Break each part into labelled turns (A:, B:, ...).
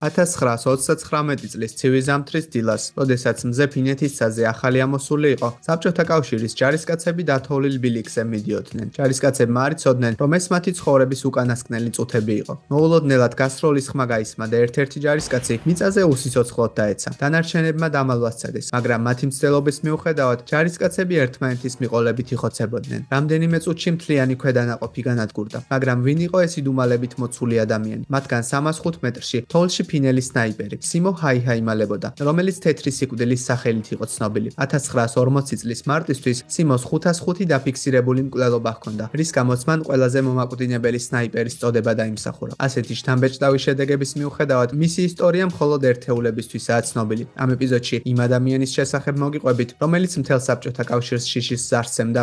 A: 1939 წლის ცივი ზამთრის დილას, როდესაც მზე ფინეთისაზე ახალი ამოსული იყო, საბჭოთა კავშირის ჯარისკაცები დათოვლილ ბილიქზე მიდიოდნენ. ჯარისკაცებმა არ იცოდნენ, რომ ეს მათი ცხოვრების უკანასკნელი წუთები იყო. მოულოდნელად გასროლის ხმა გაისმა და ერთ-ერთი ჯარისკაცი მიწაზე უსიცოცხლოდ დაეცა. დანარჩენებმა დამალვა სცადეს, მაგრამ მათი მცდელობის მიუხედავად, ჯარისკაცები ერთმანეთის მიყოლებით იხოცებოდნენ. რამდენიმე წუთში მთლიანი ქვედანაყოფი განადგურდა, მაგრამ ვინ იყო ეს იდუმალებით მოცული ადამიანი? მათგან 305 მეტრში თოვლში ფინელი სნაიპერი სიმო ჰაიმალებოდა, რომელიც თეთრი სიკვდილის სახელით იყო ცნობილი. 1940 წლის მარტისთვის სიმოს 505 დაფიქსირებული მკვლელობა ჰქონდა, რის გამოც მან ყველაზე მომაკვდინებელი სნაიპერის წოდება დაიმსახურა. ასეთი შთამბეჭდავი შედეგების მიუხედავად, მისი ისტორია მხოლოდ ერთეულებისთვისაა ცნობილი. ამ ეპიზოდში იმ ადამიანის შესახებ მოგიყვებით, რომელიც მთელ საბჭოთა კავშირს შიშის ზარს სცემდა.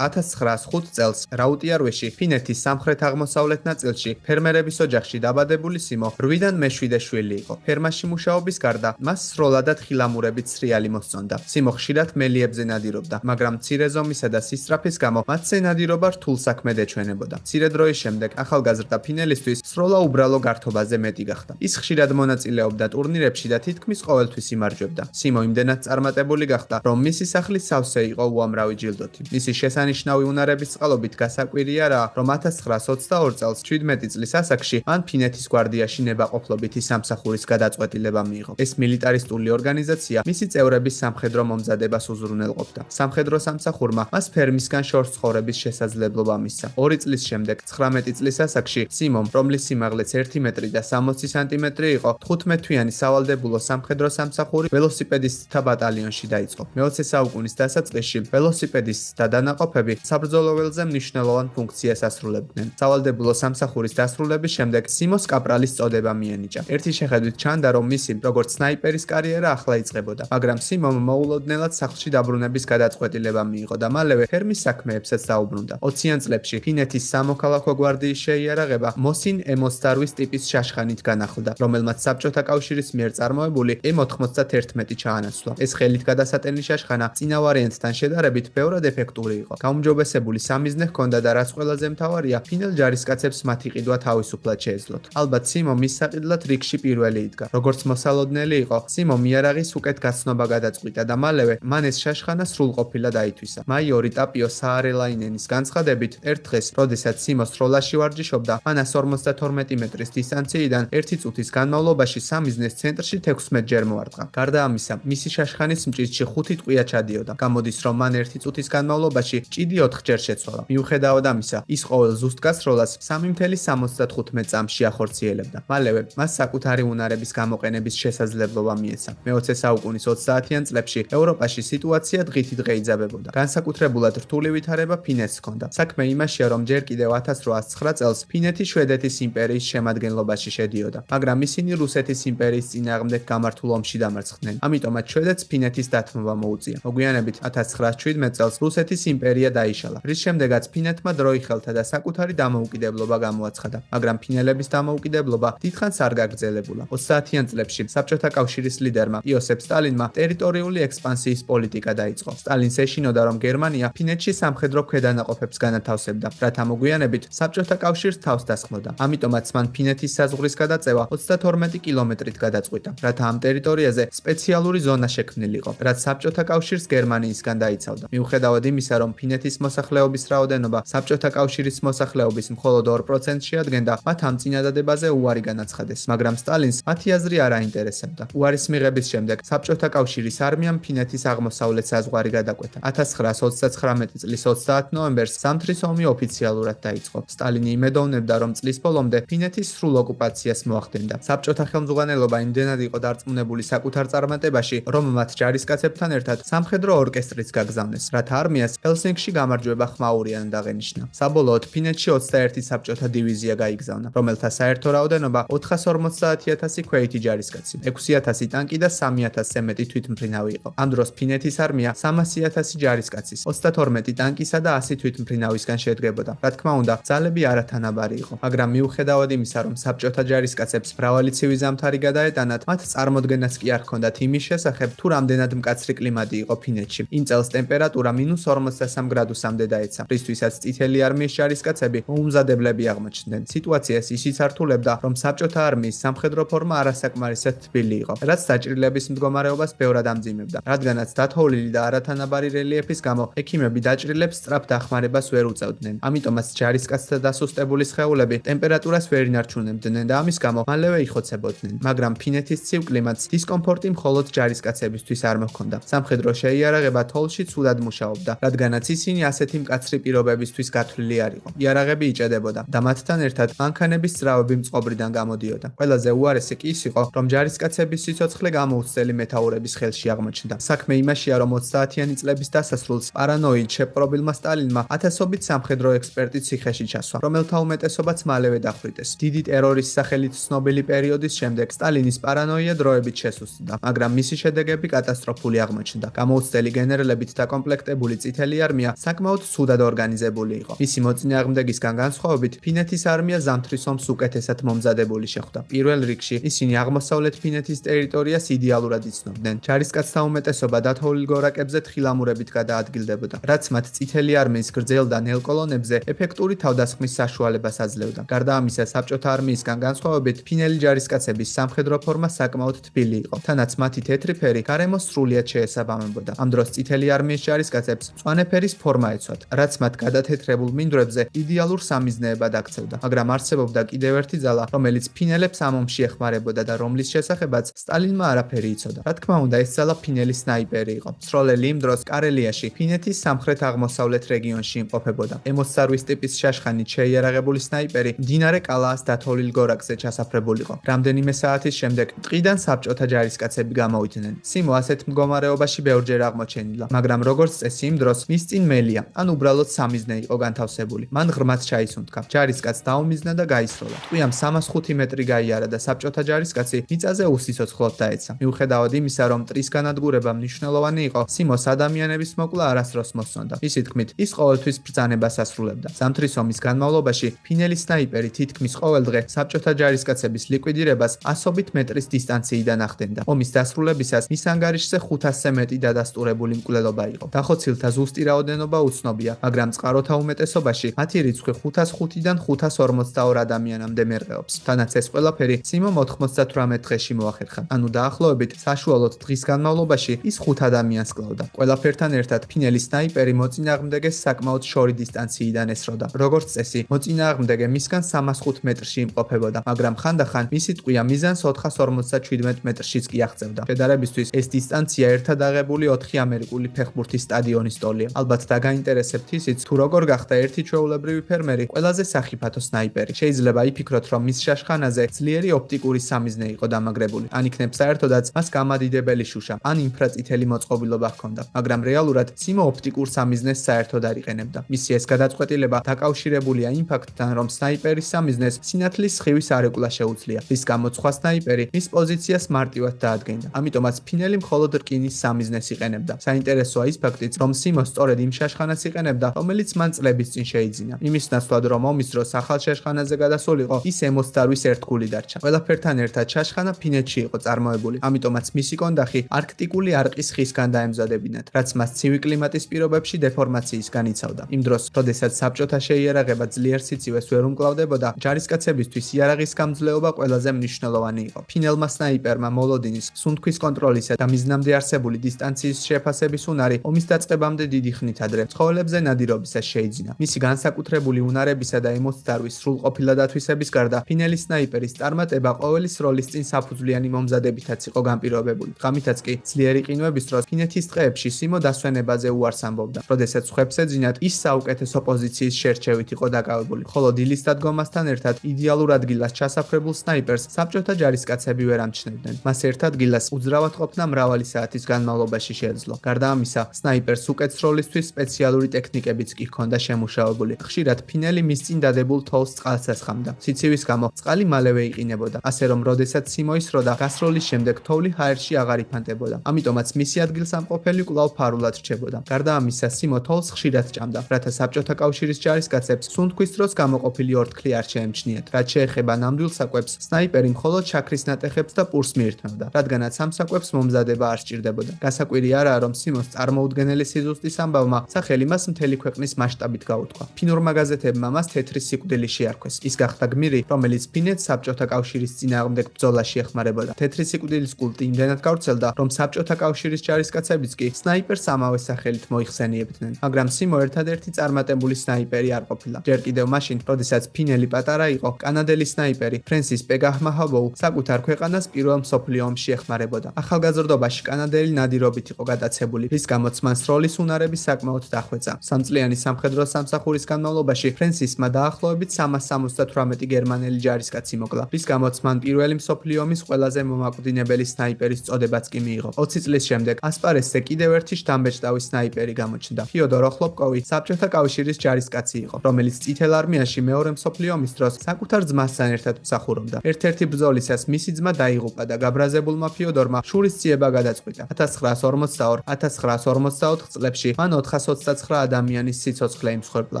A: 1905 წელს რაუტიარვეში, ფინეთის სამხრეთ-აღმოსავლეთ ნაწილში, ფერმერების ოჯახში დაბადებული სიმო 8-დან მე-7 შვილი იყო. ფერმაში მუშაობის გარდა, მას სროლადად ხილამურებით სრიალი მოსწონდა. სიმო ხშირად მელიებზე ნადირობდა, მაგრამ მცირე ზომისა და სისწრაფის გამო მათზე ნადირობა რთულ საქმედ ეჩვენებოდა. მცირე დროის შემდეგ, ახალგაზრდა ფინელისთვის სროლა უბრალო გართობაზე მეტი გახდა. ის ხშირად მონაწილეობდა ტურნირებში და თითქმის ყოველთვის იმარჯვებდა. სიმო იმდენად წარმატებული გახდა, რომ მისი სახლი სავსე იყო უამრავი ჯილდოთი. მისი ნიშნავი უნარების წყალობით გასაკვირია რა, რომ 1922 წელს 17 წლის ასაკში მან ფინეთის გვარდიაში ნებაყოფლობითი სამსახურის გადაწყვეტილება მიიღო. ეს მილიტარისტული ორგანიზაცია მისი წევრების სამხედრო მომზადებას უზრუნველყოფდა. სამხედრო სამსახურმა მას ფერმისგან შორს ცხოვრების შესაძლებლობა მისცა. 2 წლის შემდეგ, 19 წლის ასაკში, სიმომ, რომლის სიმაღლეც 1 მეტრი და 60 სანტიმეტრი იყო, 15-თვიანი სავალდებულო სამხედრო სამსახური ველოსიპედისტთა ბატალიონში დაიწყო. მე-20 საუკუნის დასაწყისში ველოსიპედისტთა დანაყოფები საბრძოლო ველზე მნიშვნელოვან ფუნქციას ასრულებდნენ. სავალდებულო სამსახურის დასრულების შემდეგ სიმოს კაპრალის წოდება მიენიჭა. ერთი შეხედვით ჩანდა, რომ მისი როგორც სნაიპერის კარიერა ახლა იწყებოდა, მაგრამ სიმომ მოულოდნელად სახლში დაბრუნების გადაწყვეტილება მიიღო და მალევე ფერმის საქმეებსაც დაუბრუნდა. 20-იან წლებში ფინეთის სამოქალაქო გვარდიის შეიარაღება მოსინ M28 ტიპის შაშხანით განახლდა, რომელმაც საბჭოთა კავშირის მიერ წარმოებული M91 ჩაანაცვლა. ეს ხელით გადასატენი შაშხანა წინა ვარიანტთან შედარებით ბევრად ეფექტური იყო. გაუმჯობესებული სამიზნე ჰქონდა და რაც ყველაზე მთავარია, ფინელ ჯარისკაცებს მათი ყიდვა თავისუფლად შეეძლოთ. ალბათ სიმო მის საყიდლად რიგში პირველი იდგა. როგორც მოსალოდნელი იყო, სიმო იარაღის უკეთ გაცნობა გადაწყვიტა და მალევე მან ეს შაშხანა სრულყოფილად აითვისა. მაიორი ტაპიო საარელაინენის განცხადებით, ერთ დღეს, როდესაც სიმო სროლაში ვარჯიშობდა, მან 152 მეტრის დისტანციიდან 1 წუთის განმავლობაში სამიზნეს ცენტრში 16 ჯერ მოარტყა. გარდა ამისა, მისი შაშხანის მჭიდში 5 ტყვია ჩადიოდა. გამოდის, რომ მან 1 წუთის განმავლობაში ჭიდი 4 ჯერ შეცვალა. მიუხედავად ამისა, ის ყოველ ზუსტ გასროლას 3.75 წამში ახორციელებდა. მალევე მას საკუთარი უნარების გამოყენების შესაძლებლობა მიეცა. მე-20 საუკუნის 30-იან წლებში ევროპაში სიტუაცია დღითიდღე დღეიძაბებოდა. განსაკუთრებულად რთული ვითარება ფინეთს ჰქონდა. საქმე იმაშია, რომ ჯერ კიდევ 1809 წელს ფინეთი შვედეთის იმპერიის შემადგენლობაში შედიოდა, მაგრამ ისინი რუსეთის იმპერიის წინააღმდეგ გამართულ ომში დამარცხდნენ. ამიტომაც შვედეთს ფინეთის დათმობა მოუწია. მოგვიანებით 1917 წელს რუსეთის იმპერია დაიშალა, რის შემდეგაც ფინეთმა დროი ხელთა და საკუთარი დამოუკიდებლობა გამოაცხადა, მაგრამ ფინელების დამოუკიდებლობა დიდხანს არ გაგრძელებულა. 30-იან წლებში საბჭოთა კავშირის ლიდერმა იოსებ სტალინმა ტერიტორიული ექსპანსიის პოლიტიკა დაიწყო. სტალინს ეშინოდა, რომ გერმანია ფინეთში სამხედრო ქვედანაყოფებს განათავსებდა, რათა მოგვიანებით საბჭოთა კავშირს თავს დასხმოდა. ამიტომაც მან ფინეთის საზღვრის გადაწევა 32 კილომეტრით გადაწყვიტა, რათა ამ ტერიტორიაზე სპეციალური ზონა შექმნილიყო, რაც საბჭოთა კავშირს გერმანიისგან დაიცავდა. მიუხედავად იმისა, რომ ფინეთის მოსახლეობის რაოდენობა საბჭოთა კავშირის მოსახლეობის მხოლოდ 2% შეადგენდა, მათ ამ წინადადებაზე უარი განაცხადეს, მაგრამ სტალინს მათი აზრი არ აინტერესებდა. უარის მიღების შემდეგ საბჭოთა კავშირის არმიამ ფინეთის აღმოსავლეთ საზღვარი გადაკვეთა. 1929 წლის 30 ნოემბერს სამთრის ომი ოფიციალურად დაიწყო. სტალინი იმედოვნებდა, რომ წლის ბოლომდე ფინეთის სრულ ოკუპაციას მოახდენდა. საბჭოთა ხელმძღვანელობა იმდენად იყო დარწმუნებული საკუთარ წარმატებაში, რომ მათ ჯარისკაცებთან ერთად სამხედრო ორკესტრიც გაგზავნეს, რათა არმიას ჰელსინკში გამარჯვება ხმაურიან დაღენიშნა. საბოლოოდ ფინეთში 21 საბჭოთა დივიზია გაიგზავნა, რომელთა საერთო რაოდენობა 450,000 ქვეითი ჯარისკაცი, 6,000 ტანკი და 3,000-ზე მეტი თვითმფრინავი იყო. ამ დროს ფინეთის არმია 300,000 ჯარისკაცის, 32 ტანკისა და 100 თვითმფრინავისგან შედგებოდა. რა თქმა უნდა, ძალები არათანაბარი იყო, მაგრამ მიუხედავად იმისა, რომ საბჭოთა ჯარისკაცებს მრავალი ცივი ზამთარი გადაეტანათ, მათ წარმოდგენაც კი არ ჰქონდათ იმის შესახებ, თუ რამდენად მკაცრი კლიმატი იყო ფინეთში. იმ წელს ტემპერატურა -43 გრადუსამდე დაეცა, რისთვისაც წითელი არმიის ჯარისკაცები მოუმზადებლები აღმოჩნდნენ. სიტუაციას ისიც ართულებდა, რომ საბჭოთა არმიის სამხედრო ფორმა არასაკმარისად თბილი იყო, რაც დაჭრილების მდგომარეობას ბევრად ამძიმებდა. რადგანაც დათოვლილი და არათანაბარი რელიეფის გამო ექიმები დაჭრილებს სწრაფ დახმარებას ვერ უწევდნენ. ამიტომაც ჯარისკაცთა დასუსტებული სხეულები ტემპერატურას ვერ ინარჩუნებდნენ და ამის გამო მალევე იხოცებოდნენ. მაგრამ ფინეთის ცივ კლიმატს დისკომფორტი მხოლოდ ჯარისკაცებისთვის არ მოჰქონდა. სამხედრო შეიარაღება თოვლში ცუდად მუშაობდა, რადგანაც ისინი ასეთი მკაცრი პირობებისთვის გათვლილი არ იყო. იარაღები იჭედებოდა და მათთან ერთად მანქანების ძრავები მწყობრიდან გამოდიოდა. ყველაზე უარესი კი ის იყო, რომ ჯარისკაცების სიცოცხლე გამოუცდელი მეთაურების ხელში აღმოჩნდა. საქმე იმაშია, რომ 30-იანი წლების დასასრულს პარანოიდ შეპყრობილმა სტალინმა ათასობით სამხედრო ექსპერტი ციხეში ჩასვა, რომელთა უმეტესობაც მალევე დახვრიტეს. დიდი ტერორის სახელით ცნობილი პერიოდის შემდეგ სტალინის პარანოია დროებით შესუსტდა, მაგრამ მისი შედეგები კატასტროფული აღმოჩნდა. გამოუცდელი გენერლებით დაკომპლექტებული წითელი არმია საკმაოდ ცუდად ორგანიზებული იყო. მისი მოწინააღმდეგისგან განსხვავებით, ფინეთის არმია ზამთრის ომს უკეთესად მომზადებული შეხვდა. პირველ რიგში ისინი აღმოსავლეთ ფინეთის ტერიტორიას იდეალურად იცნობდნენ. ჯარისკაცთა უმეტესობა დათოვლილ გორაკებზე თხილამურებით გადაადგილდებოდა, რაც მათ წითელი არმიის გრძელ და ნელ კოლონებზე ეფექტური თავდასხმის საშუალებას აძლევდა. გარდა ამისა, საბჭოთა არმიისგან განსხვავებით, ფინელი ჯარისკაცების სამხედრო ფორმა საკმაოდ თბილი იყო, თანაც მათი თეთრი ფერი გარემოს სრულიად შეესაბამებოდა. ამ დროს წითელი არმიის ჯარისკაცებს მწვანე ფერის ფორმა ეცვათ, რაც მათ გადათეთრებულ მინდვრებზე იდეალურ სამიზნეებად აქცევდა. მაგრამ არსებობდა კიდევ ერთი ძალა, რომელიც ფინელებს ამ ომში ეხმარებოდა და რომლის შესახებაც სტალინმა არაფერი იცოდა. რა თქმა უნდა, ეს ძალა ფინელი სნაიპერი იყო. სროლელი იმ დროს კარელიაში, ფინეთის სამხრეთ-აღმოსავლეთ რეგიონში იმყოფებოდა. M-22 ტიპის შაშხანით შეიარაღებული სნაიპერი მდინარე კალაას დათოვლილ გორაკზე ჩასაფრებულიყო. რამდენიმე საათის შემდეგ ტყიდან საბჭოთა ჯარისკაცები გამოვიდნენ. სიმო ასეთ მდგომარეობაში ბევრჯერ აღმოჩენილა, მაგრამ როგორც წესი იმ დროს მის წინ მელია, ან უბრალოდ სამიზნე იყო განთავსებული. მან ღრმად ჩაისუნთქა. ჯარისკაც დაუმიზნა და გაისროლა. ტყვიამ 305 მეტრი გაიარა და საბჭოთა ჯარისკაცი მიწაზე უსიცოცხლოდ დაეცა. მიუხედავად იმისა, რომ მტრის განადგურება მნიშვნელოვანი იყო, სიმოს ადამიანების მოკვლა არასდროს მოსწონდა. ისი თქმით, ის ყოველთვის ბრძანებას ასრულებდა. ზამთრის ომის განმავლობაში ფინელი სნაიპერი თითქმის ყოველ დღე საბჭოთა ჯარისკაცების ლიკვიდირებას 100 მეტრის დისტანციიდან ახდენდა. ომის დასრულებისას მის ანგარიშზე 500-ზე მეტი დადასტურებული მკვლელობა იყო. დახოცილთა ზუსტი რაოდენობა უცნობია, მაგრამ წყაროთა უმეტესობაში მათი რიცხვი 505-დან 542 ადამიანამდე მერყეობს. თანაც ეს ყველაფერი სიმო 98 დღეში მოახერხა. ანუ დაახლოებით საშუალოდ დღის განმავლობაში ის 5 ადამიანს კლავდა. ყველაფერთან ერთად ფინელი სნაიპერი მოწინააღმდეგეს საკმაოდ შორი დისტანციიდან ესროდა. როგორც წესი, მოწინააღმდეგე მისგან 305 მეტრში იმყოფებოდა, მაგრამ ხანდახან მისი ტყვია მიზანს 457 მეტრშიც კი აღწევდა. შედარებისთვის, ეს დისტანცია ერთად აღებული 4 ამერიკული ფეხბურთის სტადიონის ტოლია. ალბათ დაგაინტერესებთ ისიც, თუ როგორ გახდა ერთი ჩვეულებრივი ფერმერი ყველაზე სახიფათო სნაიპერი. შეიძლება იფიქროთ, რომ მის შაშხანაზე ძლიერი ოპტიკური სამიზნე იყო დამაგრებული. ან იქნებ საერთოდაც მას გამადიდებელი შუშა, ან ინფრაწითელი მოწყობილობა ჰქონდა, მაგრამ რეალურად სიმო ოპტიკურ სამიზნეს საერთოდ არ იყენებდა. მისი ეს გადაწყვეტილება დაკავშირებულია იმ ფაქტთან, რომ სნაიპერის სამიზნეს სინათლის სხივის არეკულა შეუძლია, რის გამოც სხვა სნაიპერი მის პოზიციას მარტივად დაადგენდა. ამიტომაც ფინელი მხოლოდ რკინის სამიზნეს იყენებდა. საინტერესოა ის ფაქტიც, რომ სიმო სწორედ იმ შაშხანას იყენებდა, რომელიც მან წლების წინ შეიძინა. იმის ნაცვლად, რომ ომის დროს ახალ შაშხანაზე გადასულიყო, ის M-22 ერთგული დარჩა. ყველაფერთან ერთად შაშხანა ფინეთში იყო წარმოებული, ამიტომაც მისი კონდახი არქტიკული არყის ხისგან დაემზადებინათ, რაც მას ცივი კლიმატის პირობებში დეფორმაციისგან იცავდა. იმ დროს, როდესაც საბჭოთა შეიარაღება ძლიერ სიცივეს ვერ უმკლავდებოდა, ჯარისკაცებისთვის იარაღის გამძლეობა ყველაზე მნიშვნელოვანი იყო. ფინელმა სნაიპერმა მოლოდინის, სუნთქვის კონტროლისა და მიზნამდე არსებული დისტანციის შეფასების უნარი ომის დაწყებამდე დიდი ხნით ადრე ცხოველებზე ნადირობისას შეიძინა. მისი განსაკუთრებული უნარებისა და M-22 სრულყოფილა დათვისების გარდა, ფინელი სნაიპერის წარმატება ყოველი სროლის წინ საფუძვლიანი მომზადებითაც იყო განპირობებული. ღამითაც კი ძლიერი ყინვების დროს ფინეთის ტყეებში სიმო დასვენებაზე უარს ამბობდა. როდესაც ხვებს ეძინათ, ის საუკეთესო პოზიციის შერჩევით იყო დაკავებული. ხოლო დილის დადგომასთან ერთად იდეალურ ადგილას ჩასაფრებულ სნაიპერს საბჭოთა ჯარისკაცები ვერ ამჩნევდნენ. მას ერთ ადგილას უძრავად ყოფნა მრავალი საათის განმავლობაში შეეძლო. გარდა ამისა, სნაიპერს უკეთ სროლისთვის სპეციალური ტექნიკებიც კი ჰქონდა შემუშავებული. ხშირად ფინელი მის წინ დადებულ თოვლს წყალს ასხამდა. სიცივის გამო წყალი მალევე იყინებოდა, ასე რომ როდესაც სიმო ისროდა, გასროლის შემდეგ თოვლი ჰაერში აღარ იფანტებოდა. ამიტომაც მისი ადგილსამყოფელი კვლავ ფარულად რჩებოდა. გარდა ამისა, სიმო თოვლს ხშირად ჭამდა, რათა საბჭოთა კავშირის ჯარისკაცებს სუნთქვის დროს გამოყოფილი ორთქლი არ შეემჩნიათ. რაც შეეხება ნამდვილ საკვებს, სნაიპერი მხოლოდ შაქრის ნატეხებს და პურს მიირთმევდა, რადგანაც ამ საკვებს მომზადება არ სჭირდებოდა. გასაკვირი არაა, რომ სიმოს წარმოუდგენელი სიზუსტის ამბავმა სახელი მას მთელი ქვეყნის მასშტაბით გაუთქვა. ფინურმა გაზეთებმა მას თეთრი სიკვდილი შეარქვეს. ის გახდა გმირი, რომელიც ფინეთს საბჭოთა კავშირის წინააღმდეგ ბრძოლაში ეხმარებოდა. თეთრი სიკვდილის კულტი იმდენად გავრცელდა, რომ საბჭოთა კავშირის ჯარისკაცებიც კი სნაიპერს ამავე სახელით მოიხსენიებდნენ. მაგრამ სიმო ერთადერთი წარმატებული სნაიპერი არ ყოფილა. ჯერ კიდევ მაშინ, როდესაც ფინელი პატარა იყო, კანადელი სნაიპერი ფრენსის პეგაჰმაჰაბოუ საკუთარ ქვეყანას პირველ მსოფლიო ომში ეხმარებოდა. ახალგაზრდობაში კანადელი ნადირობით იყო გატაცებული, რის გამოც მან სროლის უნარები საკმაოდ დახვეწა. სამწლიანი სამხედრო სამსახურის განმავლობაში ფრენსისმა დაახლოებით 378 გერმანელი ჯარისკაცი მოკლა, რის გამოც მან პირველი მსოფლიო ომის ყველაზე მომაკვდინებელი სნაიპერის წოდებაც კი მიიღო. 20 წლის შემდეგ ასპარესზე კიდევ ერთი შთამბეჭდავი სნაიპერი გამოჩნდა. ფიოდორ ოხლოპკოვი საბჭოთა კავშირის ჯარისკაცი იყო, რომელიც წითელ არმიაში მეორე მსოფლიო ომის დროს საკუთარ ძმასთან ერთად მსახურობდა. ერთ-ერთი ბრძოლისას მისი ძმა დაიღუპა და გაბრაზებულმა ფიოდორმა შურისძიება გადაწყვიტა. 1944 წლებში მან 429 ადამიანის სიცოცხლე იმსხვერპლა,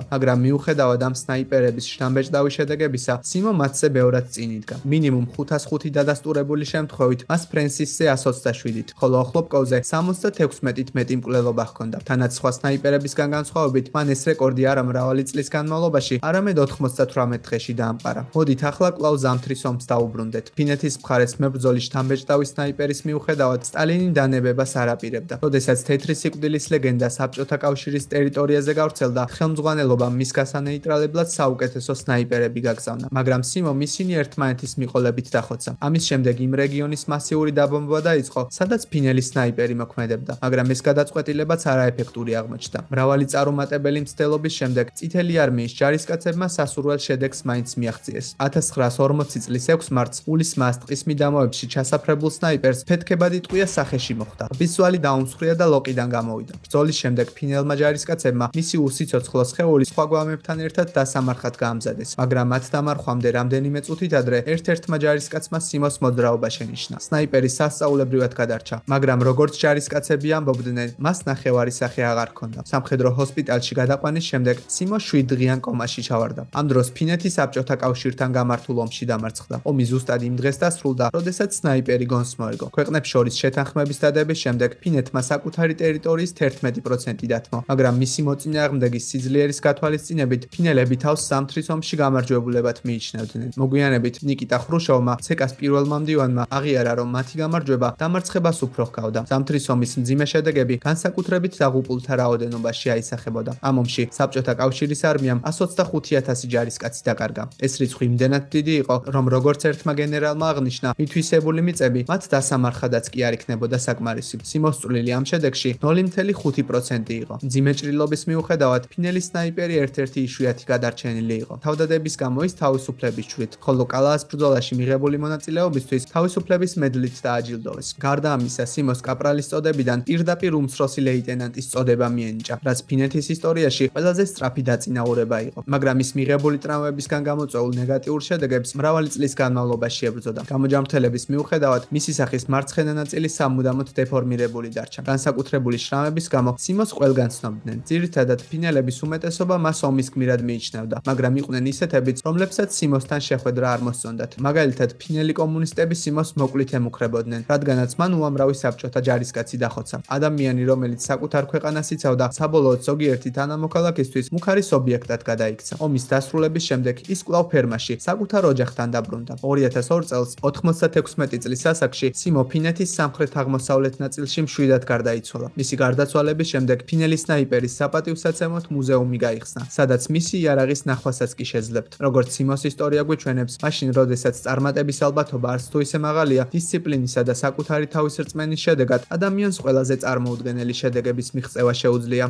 A: მაგრამ მიუხედავად ამ სნაიპერების შთამბეჭდავი შედეგებისა, სიმო მათზე ბევრად წინ იდგა. მინიმუმ 505 დადასტურებული შემთხვევით მას ფრენსისზე 127-ით, ხოლო ოხლოპკოვზე 76-ით მეტი მკვლელობა ჰქონდა. თანაც სხვა სნაიპერებისგან განსხვავებით, მან ეს რეკორდი არა მრავალი წლის განმავლობაში, არამედ 98 დღეში დაამყარა. მოდით ახლა კვლავ ზამთრის ომს დაუბრუნდეთ. ფინეთის მხარეს მებრძოლი შთამბეჭდავი სნაიპერის მიუხედავად სტალინი დანებებას არ აპირებდა. როდესაც თეთრი სიკვდილის ლეგენდა საბჭოთა კავშირის ტერიტორიაზე გავრცელდა, ხელმძღვანელობამ მის გასანეიტრალებლად საუკეთესო სნაიპერები გაგზავნა, მაგრამ სიმომ ისინი ერთმანეთის მიყოლებით დახოცა. ამის შემდეგ იმ რეგიონის მასიური დაბომბვა დაიწყო, სადაც ფინელი სნაიპერი მოქმედებდა, მაგრამ ეს გადაწყვეტილებაც არაეფექტური აღმოჩნდა. მრავალი წარუმატებელი მცდელობის შემდეგ წითელი არმიის ჯარისკაცებმა სასურველ შედეგს მაინც მიაღწიეს. 1940 წლის 6 მარტს ულის მასტყის მიდამოებში ჩასაფრებულ სნაიპერს ფეთქებადი ტყვია სახეში მოხვდა. ბისვალი დაუმსხვრია და ლოყიდან გამოვიდა. ბრძოლის შემდეგ ფინელმა ჯარისკაცებმა მისი უსიცოცხლო სხეული სხვა გვამებთან ერთად დასამარხად გაამზადეს, მაგრამ მათ დამარხვამდე რამდენიმე წუთით ადრე ერთ-ერთმა ჯარისკაცმა სიმოს მოძრაობა შენიშნა. სნაიპერი სასწაულებრივად გადარჩა, მაგრამ როგორც ჯარისკაცები ამბობდნენ, მას ნახევარი სახე აღარ ჰქონდა. სამხედრო ჰოსპიტალში გადაყვანის შემდეგ სიმო 7 დღიან კომაში ჩავარდა. ამ დროს ფინეთი საბჭოთა კავშირთან გამართულ ომში დამარცხდა. ომი ზუსტად იმ დღეს დასრულდა, როდესაც სნაიპერი გონს მოეგო. ქვეყნებს შორის შეთანხმების დადების შემდეგ ფინეთმა საკუთარი ტერიტორიის 11% დათმო, მაგრამ მისი მოწინააღმდეგის სიძლიერის გათვალისწინებით ფინელები თავს ზამთრის ომში გამარჯვებულებად მიიჩნევდნენ. მოგვიანებით ნიკიტა ხრუშოვმა ცეკას პირველმა მდივანმა აღიარა, რომ მათი გამარჯვება დამარცხებას უფრო ჰგავდა. ზამთრის ომის მძიმე შედეგები განსაკუთრებით დაღუპულთა რაოდენობაში აისახებოდა. ამ ომში საბჭოთა კავშირის არმიამ 125,000 ჯარისკაცი დაკარგა. ეს რიცხვი იმდენად დიდი იყო, რომ როგორც ერთმა გენერალმა აღნიშნა, მითვისებული მიწები მათ დასამარხადაც კი არ იქნებოდა საკმარისი. სიმოს წვლილი ამ შედეგში 0.5% იყო. მძიმე ჭრილობის მიუხედავად, ფინელი სნაიპერი ერთ-ერთი იშვიათი გადარჩენილი იყო. თავდადების გამო ის თავისუფლების ჯვრით, ხოლო კალაას ბრძოლაში მიღებული მონაწილეობისთვის თავისუფლების მედლით დააჯილდოვეს. გარდა ამისა, სიმოს კაპრალის წოდებიდან პირდაპირ უმცროსი ლეიტენანტის წოდება მიენიჭა, რაც ფინეთის ისტორიაში ყველაზე სწრაფი დაწინაურება იყო. მაგრამ ის მიღებული ტრამვებისგან გამოწვეულ ნეგატიურ შედეგებს მრავალი წლის განმავლობაში ებრძოდა. გამოჯამრთელების მიუხედავად, მისი სახის მარცხენა ნაწილი სამუდამოდ დეფორმირებული დარჩა. განსაკუთრებული შრამების გამო სიმოს ყველგან ცნობდნენ. ძირითადად ფინელების უმეტესობა მას ომის გმირად მიიჩნევდა, მაგრამ იყვნენ ისეთებიც, რომლებსაც სიმოსთან შეხვედრა არ მოსწონდათ. მაგალითად, ფინელი კომუნისტები სიმოს მოკლით ემუქრებოდნენ, რადგანაც მან უამრავი საბჭოთა ჯარისკაცი დახოცა. ადამიანი, რომელიც საკუთარ ქვეყანას იცავდა, საბოლოოდ ზოგიერთი თანამოქალაქისთვის მუქარის ობიექტად გადაიქცა. ომის დასრულების შემდეგ ის კვლავ ფერმაში საკუთარ ოჯახთან დაბრუნდა. 2002 წელს 96 წლის ასაკში სიმო ფინეთის სამხრეთ-აღმოსავლეთ ნაწილში მშვიდად გარდაიცვალა. მისი გარდაცვალების შემდეგ ფინელი სნაიპერის საპატივსაცემოდ მუზეუმი გაიხსნა, სადაც მისი იარაღის ნახვასაც კი შეძლებთ. როგორც სიმოს ისტორია გვიჩვენებს, მაშინ როდესაც წარმატების ალბათობა არც თუ ისე მაღალია, დისციპლინისა და საკუთარი თავის რწმენის შედეგად ადამიანს ყველაზე წარმოუდგენელი შედეგების მიღწევა შეუძლია.